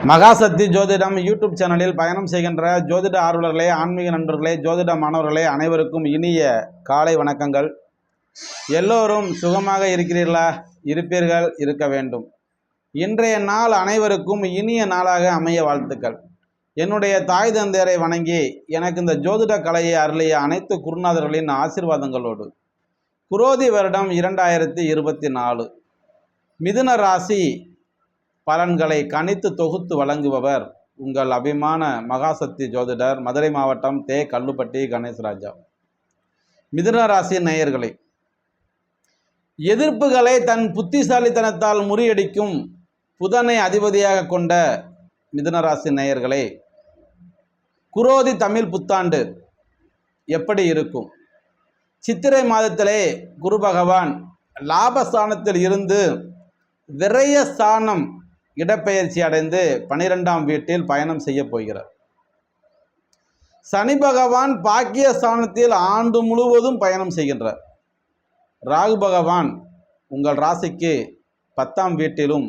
மகாசக்தி ஜோதிடம் யூடியூப் சேனலில் பயணம் செய்கின்ற ஜோதிட ஆர்வலர்களே, ஆன்மீக நண்பர்களே, ஜோதிட மாணவர்களே அனைவருக்கும் இனிய காலை வணக்கங்கள். எல்லோரும் சுகமாக இருக்கிறீர்களா? இருப்பீர்கள், இருக்க வேண்டும். இன்றைய நாள் அனைவருக்கும் இனிய நாளாக அமைய வாழ்த்துக்கள். என்னுடைய தாய் தந்தையரை வணங்கி எனக்கு இந்த ஜோதிட கலையை அருளிய அனைத்து குருநாதர்களின் ஆசீர்வாதங்களோடு குரோதி வருடம் 2024 மிதுன ராசி பலன்களை கணித்து தொகுத்து வழங்குபவர் உங்கள் அபிமான மகாசக்தி ஜோதிடர், மதுரை மாவட்டம் தே கல்லுப்பட்டி கணேசராஜா. மிதுன ராசி நேயர்களே, எதிர்ப்புகளை தன் புத்திசாலித்தனத்தால் முறியடிக்கும் புதனை அதிபதியாக கொண்ட மிதுன ராசி நேயர்களே, குரோதி தமிழ் புத்தாண்டு எப்படி இருக்கும்? சித்திரை மாதத்திலே குரு பகவான் லாபஸ்தானத்தில் இருந்து விரய ஸ்தானம் இடப்பெயர்ச்சி அடைந்து 12ஆம் வீட்டில் பயணம் செய்ய போகிறார். சனி பகவான் பாக்கியஸ்தானத்தில் ஆண்டு முழுவதும் பயணம் செய்கின்றார். ராகு பகவான் உங்கள் ராசிக்கு 10ஆம் வீட்டிலும்,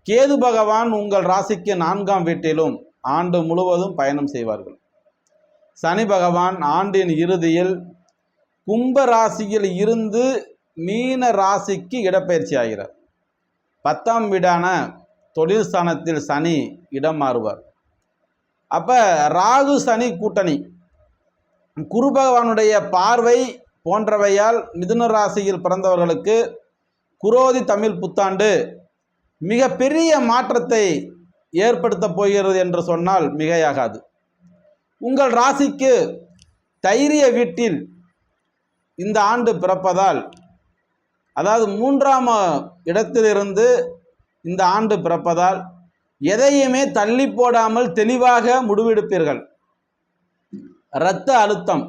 கேது பகவான் உங்கள் ராசிக்கு 4ஆம் வீட்டிலும் ஆண்டு முழுவதும் பயணம் செய்வார்கள். சனி பகவான் ஆண்டின் இறுதியில் கும்ப ராசியில் இருந்து மீன ராசிக்கு இடப்பெயர்ச்சி ஆகிறார். 10ஆம் வீடான தொழில் ஸ்தானத்தில் சனி இடம் மாறுவார். அப்போ ராகு சனி கூட்டணி, குரு பகவானுடைய பார்வை போன்றவையால் மிதுன ராசியில் பிறந்தவர்களுக்கு குரோதி தமிழ் புத்தாண்டு மிக பெரிய மாற்றத்தை ஏற்படுத்த போகிறது என்று சொன்னால் மிகையாகாது. உங்கள் ராசிக்கு தைரிய வீட்டில் இந்த ஆண்டு பிறப்பதால், அதாவது 3ஆம் இடத்திலிருந்து இந்த ஆண்டு பிறப்பதால் எதையுமே தள்ளி போடாமல் தெளிவாக முடிவெடுப்பீர்கள். இரத்த அழுத்தம்,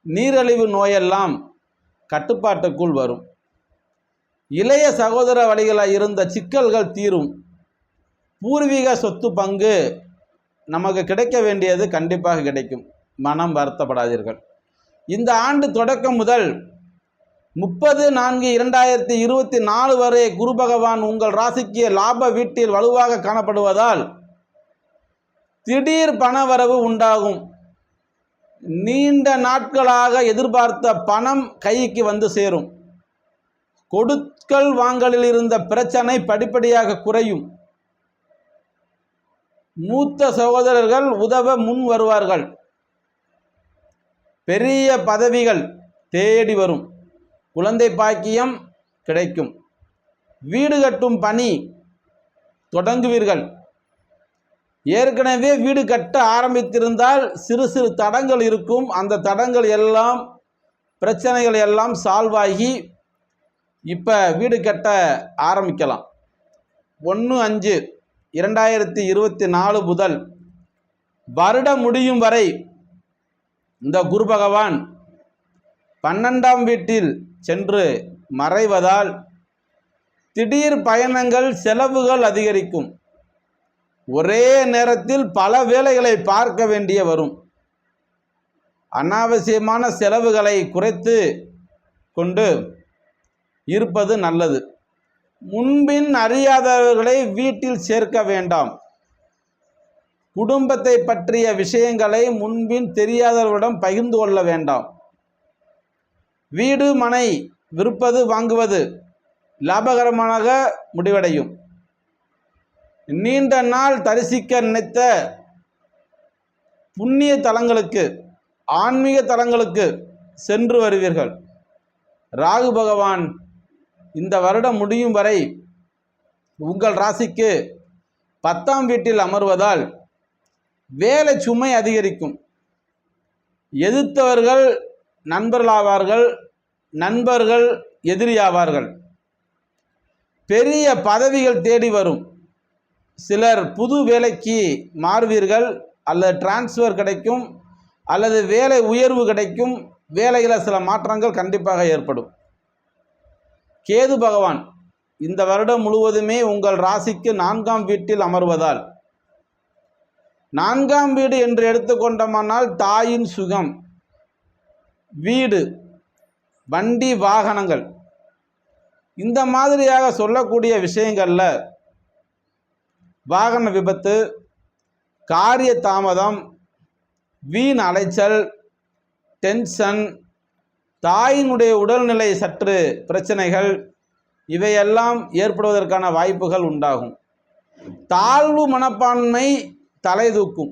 நீரிழிவு நோயெல்லாம் கட்டுப்பாட்டுக்குள் வரும். இளைய சகோதர வழிகளில் இருந்த சிக்கல்கள் தீரும். பூர்வீக சொத்து பங்கு நமக்கு கிடைக்க வேண்டியது கண்டிப்பாக கிடைக்கும். மனம் வருத்தப்படாதீர்கள். இந்த ஆண்டு தொடக்கம் முதல் 30/4/2024 வரை குரு பகவான் உங்கள் ராசிக்கு லாப வீட்டில் வலுவாக காணப்படுவதால் திடீர் பணவரவு உண்டாகும். நீண்ட நாட்களாக எதிர்பார்த்த பணம் கைக்கு வந்து சேரும். கொடுக்கல் வாங்கலில் இருந்த பிரச்சனை படிப்படியாக குறையும். மூத்த சகோதரர்கள் உதவ முன் வருவார்கள். பெரிய பதவிகள் தேடி வரும். குழந்தை பாக்கியம் கிடைக்கும். வீடு கட்டும் பணி தொடங்குவீர்கள். ஏற்கனவே வீடு கட்ட ஆரம்பித்திருந்தால் சிறு சிறு தடங்கள் இருக்கும். அந்த தடங்கள் எல்லாம், பிரச்சனைகள் எல்லாம் சால்வ் ஆகி இப்போ வீடு கட்ட ஆரம்பிக்கலாம். 1/5/2024 முதல் வருடம் முடியும் வரை இந்த குரு பகவான் 12ஆம் வீட்டில் சென்று மறைவதால் திடீர் பயணங்கள், செலவுகள் அதிகரிக்கும். ஒரே நேரத்தில் பல வேலைகளை பார்க்க வேண்டிய வரும். அனாவசியமான செலவுகளை குறைத்து கொண்டு இருப்பது நல்லது. முன்பின் அறியாதவர்களை வீட்டில் சேர்க்க வேண்டாம். குடும்பத்தை பற்றிய விஷயங்களை முன்பின் தெரியாதவர்களிடம் பகிர்ந்து கொள்ள வேண்டாம். வீடு மனை விற்பது வாங்குவது லாபகரமாக முடிவடையும். நீண்ட நாள் தரிசிக்க நினைத்த புண்ணிய தலங்களுக்கு, ஆன்மீக தலங்களுக்கு சென்று வருவீர்கள். ராகு பகவான் இந்த வருடம் முடியும் வரை உங்கள் ராசிக்கு 10ஆம் வீட்டில் அமர்வதால் வேலை சுமை அதிகரிக்கும். எதிர்த்தவர்கள் நண்பர்களாவார்கள், நண்பர்கள் எதிரியாவார்கள். பெரிய பதவிகள் தேடி வரும். சிலர் புது வேலைக்கு மாறுவீர்கள், அல்லது டிரான்ஸ்ஃபர் கிடைக்கும், அல்லது வேலை உயர்வு கிடைக்கும். வேலையில் சில மாற்றங்கள் கண்டிப்பாக ஏற்படும். கேது பகவான் இந்த வருடம் முழுவதுமே உங்கள் ராசிக்கு 4ஆம் வீட்டில் அமர்வதால், 4ஆம் வீடு என்று எடுத்துக்கொண்டோமானால் தாயின் சுகம், வீடு, வண்டி, வாகனங்கள், இந்த மாதிரியாக சொல்லக்கூடிய விஷயங்களில் வாகன விபத்து, காரிய தாமதம், வீண் அலைச்சல், டென்ஷன், தாயினுடைய உடல்நிலை சற்று பிரச்சனைகள் இவையெல்லாம் ஏற்படுவதற்கான வாய்ப்புகள் உண்டாகும். தாழ்வு மனப்பான்மை தலை தூக்கும்.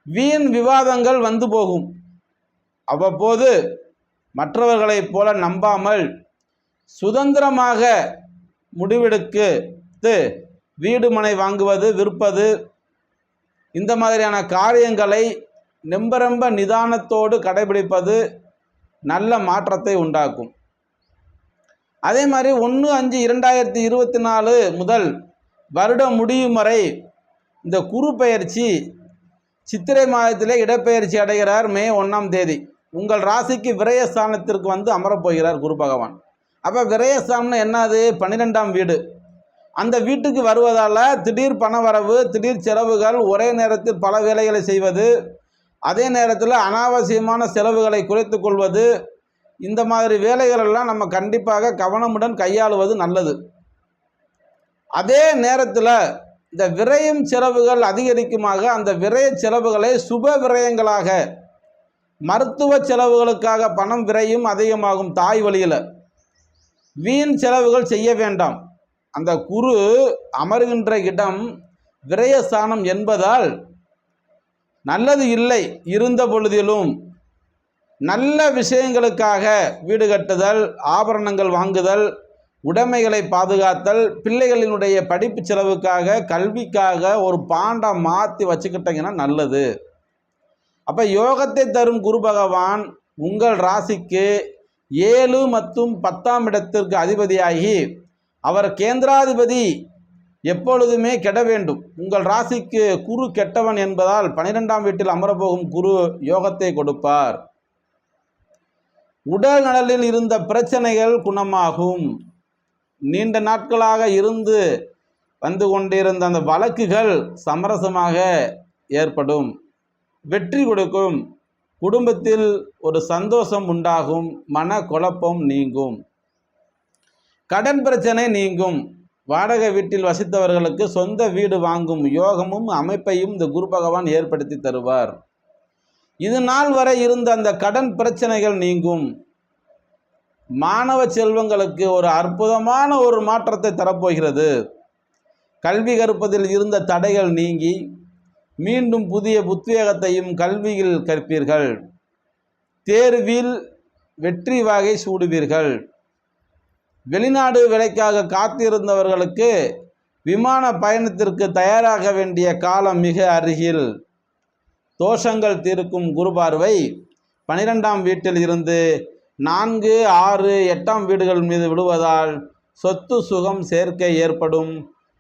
வீண் விவாதங்கள் வந்து போகும். அவ்வப்போது மற்றவர்களைப் போல நம்பாமல் சுதந்திரமாக முடிவெடுத்து வீடு மனை வாங்குவது, விற்பது, இந்த மாதிரியான காரியங்களை ரொம்ப நிதானத்தோடு கடைபிடிப்பது நல்ல மாற்றத்தை உண்டாக்கும். அதே மாதிரி 1/5/2024 முதல் வருடம் முடியும் வரை இந்த குரு பெயர்ச்சி சித்திரை மாதத்திலே இடப்பெயர்ச்சி அடைகிறார். மே 1ஆம் தேதி உங்கள் ராசிக்கு விரயஸ்தானத்திற்கு வந்து அமரப்போகிறார் குரு பகவான். அப்போ விரயஸ்தானம்னு என்னது? 12ஆம் வீடு. அந்த வீட்டுக்கு வருவதால் திடீர் பணவரவு, திடீர் செலவுகள், ஒரே நேரத்தில் பல வேலைகளை செய்வது, அதே நேரத்தில் அனாவசியமான செலவுகளை குறைத்து கொள்வது, இந்த மாதிரி வேலைகளெல்லாம் நம்ம கண்டிப்பாக கவனமுடன் கையாளுவது நல்லது. அதே நேரத்தில் இந்த விரயம் செலவுகள் அதிகரிக்குமாக அந்த விரய செலவுகளை சுப விரயங்களாக, மருத்துவ செலவுகளுக்காக பணம் விரையும் அதிகமாகும். தாய் வழியில் வீண் செலவுகள் செய்ய வேண்டாம். அந்த குரு அமர்கின்ற இடம் விரயஸ்தானம் என்பதால் நல்லது இல்லை. இருந்த பொழுதிலும் நல்ல விஷயங்களுக்காக வீடு கட்டுதல், ஆபரணங்கள் வாங்குதல், உடைமைகளை பாதுகாத்தல், பிள்ளைகளினுடைய படிப்பு செலவுக்காக, கல்விக்காக ஒரு பாண்டம் மாற்றி வச்சுக்கிட்டிங்கன்னா நல்லது. அப்போ யோகத்தை தரும் குரு பகவான் உங்கள் ராசிக்கு 7 மற்றும் 10ஆம் இடத்திற்கு அதிபதியாகி அவர் கேந்திராதிபதி எப்பொழுதுமே கெட வேண்டும். உங்கள் ராசிக்கு குரு கெட்டவன் என்பதால் 12ஆம் வீட்டில் அமரப்போகும் குரு யோகத்தை கொடுப்பார். உடல் நலனில் இருந்த பிரச்சனைகள் குணமாகும். நீண்ட நாட்களாக இருந்து வந்து கொண்டிருந்த அந்த வழக்குகள் சமரசமாக ஏற்படும். வெற்றி கொடுக்கும். குடும்பத்தில் ஒரு சந்தோஷம் உண்டாகும். மன குழப்பம் நீங்கும். கடன் பிரச்சனை நீங்கும். வாடகை வீட்டில் வசித்தவர்களுக்கு சொந்த வீடு வாங்கும் யோகமும் அமைப்பையும் இந்த குரு பகவான் ஏற்படுத்தி தருவார். இது நாள் வரை இருந்த அந்த கடன் பிரச்சனைகள் நீங்கும். மாணவ செல்வங்களுக்கு ஒரு அற்புதமான ஒரு மாற்றத்தை தரப்போகிறது. கல்வி கற்பதில் இருந்த தடைகள் நீங்கி மீண்டும் புதிய உத்வேகத்தையும் கல்வியில் கற்பீர்கள். தேர்வில் வெற்றி வாகை சூடுவீர்கள். வெளிநாடு வேலைக்காக காத்திருந்தவர்களுக்கு விமான பயணத்திற்கு தயாராக வேண்டிய காலம் மிக அருகில். தோஷங்கள் தீர்க்கும் குரு பார்வை 12ஆம் வீட்டில் இருந்து 4, 6, 8ஆம் வீடுகள் மீது விடுவதால் சொத்து சுகம் சேர்க்கை ஏற்படும்.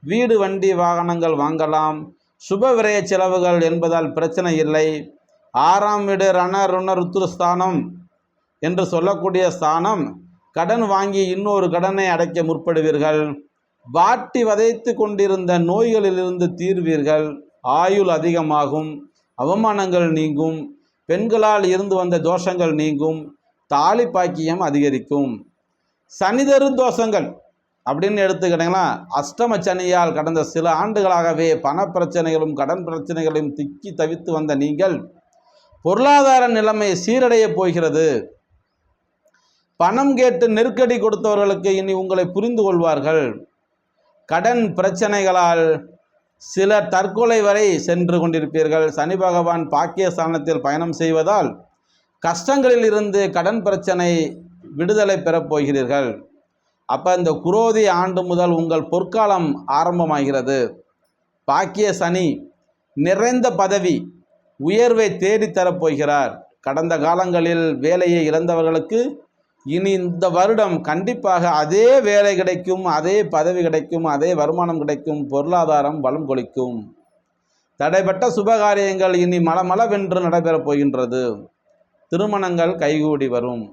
வீடு வண்டி வாகனங்கள் வாங்கலாம். சுப விரய செலவுகள் என்பதால் பிரச்சனை இல்லை. 6ஆம் வீடு ருணருத்துஸ்தானம் என்று சொல்லக்கூடிய ஸ்தானம். கடன் வாங்கி இன்னொரு கடனை அடைக்க முற்படுவீர்கள். வாட்டி வதைத்து கொண்டிருந்த நோய்களிலிருந்து தீர்வீர்கள். ஆயுள் அதிகமாகும். அவமானங்கள் நீங்கும். பெண்களால் இருந்து வந்த தோஷங்கள் நீங்கும். தாலி பாக்கியம் அதிகரிக்கும். சனிதரு தோஷங்கள் அப்படின்னு எடுத்துக்கிட்டிங்கன்னா, அஷ்டம சனியால் கடந்த சில ஆண்டுகளாகவே பண பிரச்சனைகளும் கடன் பிரச்சனைகளையும் திக்கி தவித்து வந்த நீங்கள் பொருளாதார நிலைமை சீரடைய போகிறது. பணம் கேட்டு நெருக்கடி கொடுத்தவர்களுக்கு இனி உங்களை புரிந்து கொள்வார்கள். கடன் பிரச்சனைகளால் சிலர் தற்கொலை வரை சென்று கொண்டிருப்பீர்கள். சனி பகவான் பாக்கியஸ்தானத்தில் பயணம் செய்வதால் கஷ்டங்களில் இருந்து கடன் பிரச்சனை விடுதலை பெறப் போகிறீர்கள். அப்போ இந்த குரோதி ஆண்டு முதல் உங்கள் பொற்காலம் ஆரம்பமாகிறது. பாக்கிய சனி நிறைந்த பதவி உயர்வை தேடித்தரப் போகிறார். கடந்த காலங்களில் வேலையை இழந்தவர்களுக்கு இனி இந்த வருடம் கண்டிப்பாக அதே வேலை கிடைக்கும், அதே பதவி கிடைக்கும், அதே வருமானம் கிடைக்கும். பொருளாதாரம் வளம் கொளிக்கும். தடைப்பட்ட சுபகாரியங்கள் இனி மளமளவென்று நடைபெறப் போகின்றது. திருமணங்கள் கைகூடி வரும்.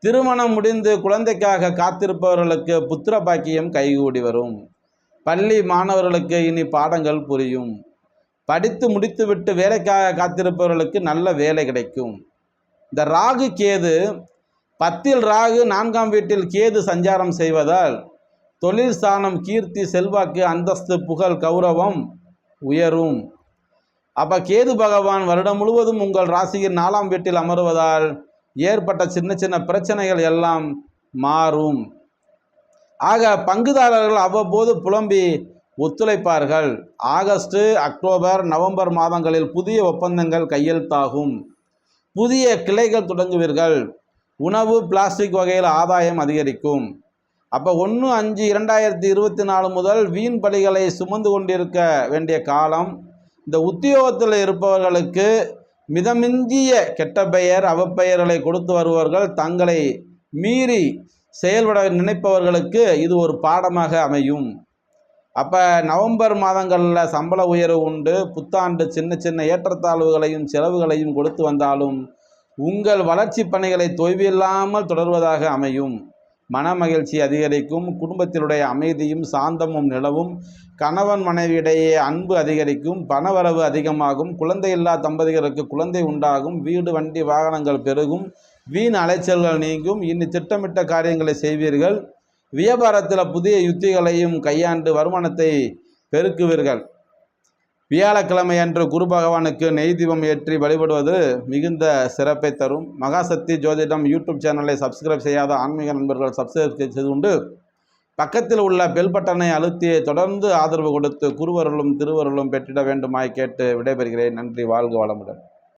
திருமணம் முடிந்து குழந்தைக்காக காத்திருப்பவர்களுக்கு புத்திர பாக்கியம் கைகூடி வரும். பள்ளி மாணவர்களுக்கு இனி பாடங்கள் புரியும். படித்து முடித்துவிட்டு வேலைக்காக காத்திருப்பவர்களுக்கு நல்ல வேலை கிடைக்கும். இந்த ராகு கேது 10ல் ராகு 4ஆம் வீட்டில் கேது சஞ்சாரம் செய்வதால் தொழில் ஸ்தானம், கீர்த்தி, செல்வாக்கு, அந்தஸ்து, புகழ், கௌரவம் உயரும். அப்போ கேது பகவான் வருடம் முழுவதும் உங்கள் ராசியின் 4ஆம் வீட்டில் அமருவதால் ஏற்பட்ட சின்ன சின்ன பிரச்சனைகள் எல்லாம் மாறும். ஆக பங்குதாரர்கள் அவ்வப்போது புலம்பி ஒத்துழைப்பார்கள். ஆகஸ்ட், அக்டோபர், நவம்பர் மாதங்களில் புதிய ஒப்பந்தங்கள் கையெழுத்தாகும். புதிய கிளைகள் தொடங்குவீர்கள். உணவு, பிளாஸ்டிக் வகையில் ஆதாயம் அதிகரிக்கும். அப்போ 1/5/2024 முதல் வீண் பலிகளை சுமந்து கொண்டிருக்க வேண்டிய காலம். இந்த உத்தியோகத்தில் இருப்பவர்களுக்கு மிதமிஞ்சிய கெட்ட பெயர், அவப்பெயர்களை கொடுத்து வருபவர்கள், தங்களை மீறி செயல்பட நினைப்பவர்களுக்கு இது ஒரு பாடமாக அமையும். அப்போ நவம்பர் மாதங்களில் சம்பள உயர்வு உண்டு. புத்தாண்டு சின்ன சின்ன ஏற்றத்தாழ்வுகளையும் செலவுகளையும் கொடுத்து வந்தாலும் உங்கள் வளர்ச்சி பணிகளை தொய்வில்லாமல் தொடர்வதாக அமையும். மன மகிழ்ச்சி அதிகரிக்கும். குடும்பத்தினுடைய அமைதியும் சாந்தமும் நிலவும். கணவன் மனைவியிடையே அன்பு அதிகரிக்கும். பணவரவு அதிகமாகும். குழந்தையில்லா தம்பதிகளுக்கு குழந்தை உண்டாகும். வீடு, வண்டி, வாகனங்கள் பெருகும். வீண் அலைச்சல்கள் நீங்கும். இனி திட்டமிட்ட காரியங்களை செய்வீர்கள். வியாபாரத்தில் புதிய யுத்திகளையும் கையாண்டு வருமானத்தை பெருக்குவீர்கள். வியாழக்கிழமை அன்று குரு பகவானுக்கு நெய் தீபம் ஏற்றி வழிபடுவது மிகுந்த சிறப்பை தரும். மகாசக்தி ஜோதிடம் யூடியூப் சேனலை சப்ஸ்கிரைப் செய்யாத ஆன்மீக நண்பர்கள் சப்ஸ்கிரைப் செய்து கொண்டு பக்கத்தில் உள்ள பெல் பட்டனை அழுத்தி தொடர்ந்து ஆதரவு கொடுத்து குருவருளும் திருவருளும் பெற்றிட வேண்டுமாய் கேட்டு விடைபெறுகிறேன். நன்றி. வாழ்க வளமுடன்.